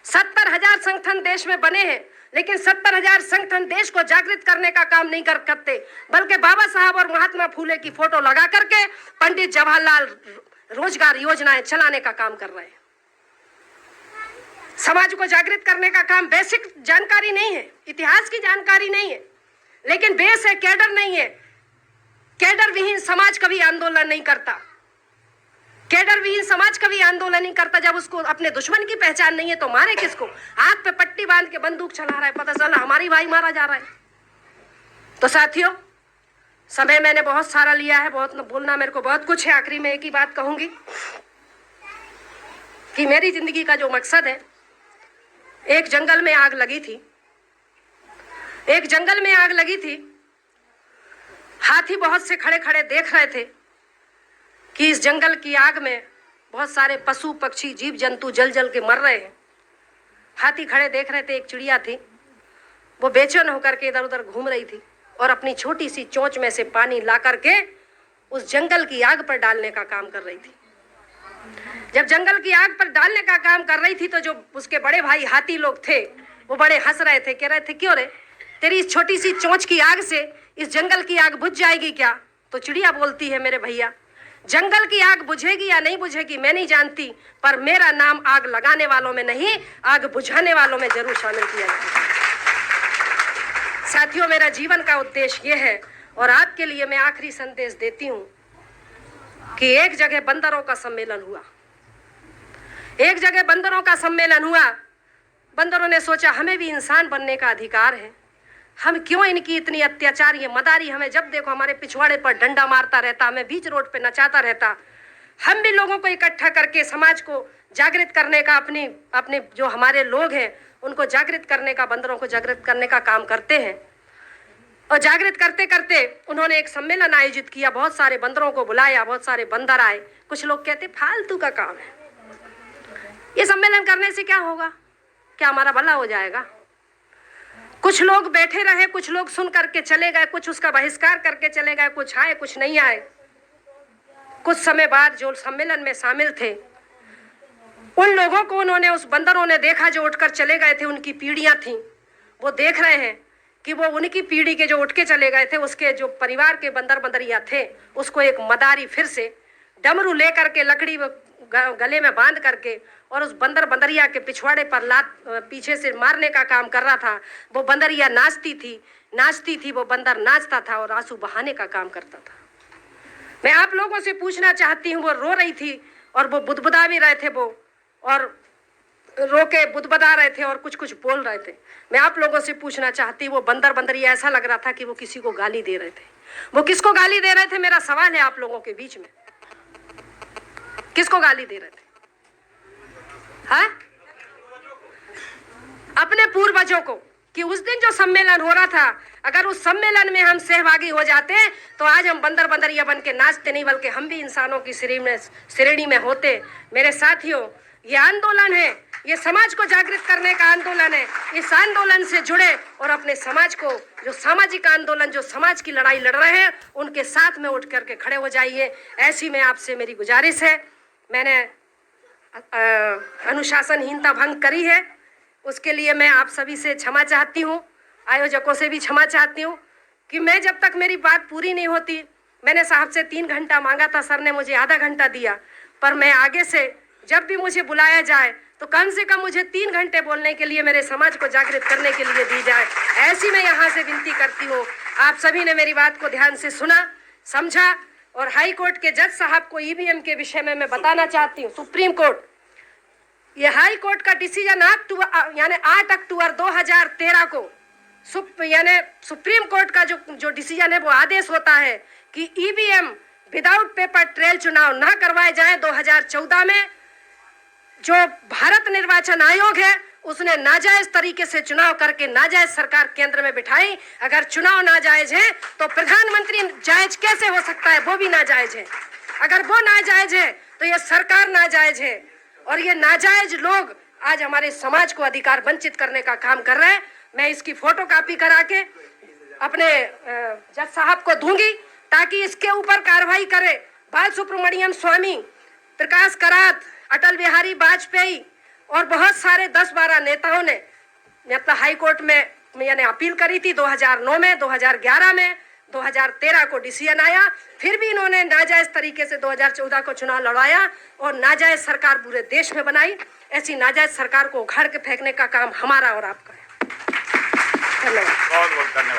70,000 संगठन देश में बने हैं, लेकिन 70,000 संगठन देश को जागृत करने का काम नहीं करते, बल्कि बाबा साहब और महात्मा फूले की फोटो लगा करके पंडित जवाहरलाल रोजगार योजनाएं चलाने का काम कर रहे हैं। समाज को जागृत करने का काम, बेसिक जानकारी नहीं है, इतिहास की जानकारी नहीं है, लेकिन बेस है, कैडर नहीं है। कैडर विहीन समाज कभी आंदोलन नहीं करता। कैडर विहीन समाज कभी आंदोलन नहीं करता। जब उसको अपने दुश्मन की पहचान नहीं है तो मारे किसको? हाथ पे पट्टी बांध के बंदूक चला रहा है, पता चला हमारी भाई मारा जा रहा है। तो साथियों, समय मैंने बहुत सारा लिया है, बहुत बोलना मेरे को बहुत कुछ है। आखिरी में एक ही बात कहूंगी कि मेरी जिंदगी का जो मकसद है, एक जंगल में आग लगी थी, एक जंगल में आग लगी थी। हाथी बहुत से खड़े खड़े देख रहे थे कि इस जंगल की आग में बहुत सारे पशु पक्षी जीव जंतु जल जल के मर रहे हैं। हाथी खड़े देख रहे थे। एक चिड़िया थी, वो बेचैन होकर के इधर उधर घूम रही थी और अपनी छोटी सी चोंच में से पानी ला करके उस जंगल की आग पर डालने का काम कर रही थी। जब जंगल की आग पर डालने का काम कर रही थी तो जो उसके बड़े भाई हाथी लोग थे वो बड़े हंस रहे थे, कह रहे थे क्यों रे, तेरी इस छोटी सी चोंच की आग से इस जंगल की आग बुझ जाएगी क्या? तो चिड़िया बोलती है, मेरे भैया, जंगल की आग बुझेगी या नहीं बुझेगी मैं नहीं जानती, पर मेरा नाम आग लगाने वालों में नहीं, आग बुझाने वालों में जरूर शामिल किया जाएगा। साथियों, मेरा जीवन का उद्देश्य ये है और आपके लिए मैं आखिरी संदेश देती हूं कि एक जगह बंदरों का सम्मेलन हुआ। एक जगह बंदरों का सम्मेलन हुआ। बंदरों ने सोचा हमें भी इंसान बनने का अधिकार है, हम क्यों इनकी इतनी अत्याचार, ये मदारी हमें जब देखो हमारे पिछवाड़े पर डंडा मारता रहता, हमें बीच रोड पे नचाता रहता। हम भी लोगों को इकट्ठा करके समाज को जागृत करने का, अपने जो हमारे लोग हैं उनको जागृत करने का, बंदरों को जागृत करने का काम करते हैं। और जागृत करते करते उन्होंने एक सम्मेलन आयोजित किया, बहुत सारे बंदरों को बुलाया, बहुत सारे बंदर आए। कुछ लोग कहते फालतू का काम है, ये सम्मेलन करने से क्या होगा, क्या हमारा भला हो जाएगा? कुछ लोग बैठे रहे, कुछ लोग सुन करके चले गए, कुछ उसका बहिष्कार करके चले गए, कुछ आए कुछ नहीं आए। कुछ समय बाद जो सम्मेलन में शामिल थे उन लोगों को उन्होंने, उस बंदरों ने देखा जो उठकर चले गए थे, उनकी पीढ़ियां थीं, वो देख रहे हैं कि वो उनकी पीढ़ी के जो उठ के चले गए थे उसके जो परिवार के बंदर बंदरिया थे उसको एक मदारी फिर से डमरू लेकर के लकड़ी गले में बांध करके और उस बंदर बंदरिया के पिछवाड़े पर लात पीछे से मारने का काम कर रहा था। वो बंदरिया नाचती थी, वो बंदर नाचता था और आंसू बहाने का काम करता था। मैं आप लोगों से पूछना चाहती हूँ, वो रो रही थी और वो बुदबुदा भी रहे थे, वो और रो के बुदबुदा रहे थे और कुछ कुछ बोल रहे थे। मैं आप लोगों से पूछना चाहती हूँ, वो बंदर बंदरिया ऐसा लग रहा था कि वो किसी को गाली दे रहे थे। वो किसको गाली दे रहे थे? मेरा सवाल है आप लोगों के बीच में, किसको गाली दे रहे थे? हाँ, अपने पूर्वजों को। कि उस दिन जो सम्मेलन हो रहा था, अगर उस सम्मेलन में हम सहभागी हो जाते तो आज हम बंदर बंदरिया बन के नाचते नहीं, बल्कि हम भी इंसानों की श्रेणी में होते। मेरे साथियों, ये आंदोलन है, ये समाज को जागृत करने का आंदोलन है। इस आंदोलन से जुड़े और अपने समाज को, जो सामाजिक आंदोलन, जो समाज की लड़ाई लड़ रहे हैं, उनके साथ में उठ करके खड़े हो जाइए। ऐसी में आपसे मेरी गुजारिश है। मैंने अनुशासनहीनता भंग करी है, उसके लिए मैं आप सभी से क्षमा चाहती हूँ, आयोजकों से भी क्षमा चाहती हूँ कि मैं जब तक मेरी बात पूरी नहीं होती, मैंने साहब से 3 घंटा मांगा था, सर ने मुझे आधा घंटा दिया, पर मैं आगे से जब भी मुझे बुलाया जाए तो कम से कम मुझे 3 घंटे बोलने के लिए, मेरे समाज को जागृत करने के लिए दी जाए। ऐसी मैं यहाँ से विनती करती हूँ। आप सभी ने मेरी बात को ध्यान से सुना, समझा और हाई कोर्ट के जज साहब को ईवीएम के विषय में मैं बताना चाहती हूँ। सुप्रीम कोर्ट, ये हाई कोर्ट का डिसीजन 8 अक्टूबर 2013 को सुप्रीम कोर्ट का जो डिसीजन है, वो आदेश होता है कि ईवीएम विदाउट पेपर ट्रेल चुनाव ना करवाए जाए। 2014 में जो भारत निर्वाचन आयोग है उसने नाजायज तरीके से चुनाव करके नाजायज सरकार केंद्र में बिठाई। अगर चुनाव नाजायज है तो प्रधानमंत्री जायज कैसे हो सकता है? वो भी नाजायज है। अगर वो नाजायज है तो ये सरकार नाजायज है और ये नाजायज लोग आज हमारे समाज को अधिकार वंचित करने का काम कर रहे हैं। मैं इसकी फोटो कॉपी करा के अपने जज साहब को दूंगी ताकि इसके ऊपर कार्रवाई करे। बाल सुब्रमण्यम स्वामी, प्रकाश करात, अटल बिहारी वाजपेयी और बहुत सारे 10-12 नेताओं ने मतलब हाई कोर्ट में अपील करी थी 2009 में, 2011 में, 2013 को डिसीजन आया, फिर भी इन्होंने नाजायज तरीके से 2014 को चुनाव लड़वाया और नाजायज सरकार पूरे देश में बनाई। ऐसी नाजायज सरकार को उखाड़ के फेंकने का काम हमारा और आपका है। धन्यवाद।
बहुत बहुत धन्यवाद।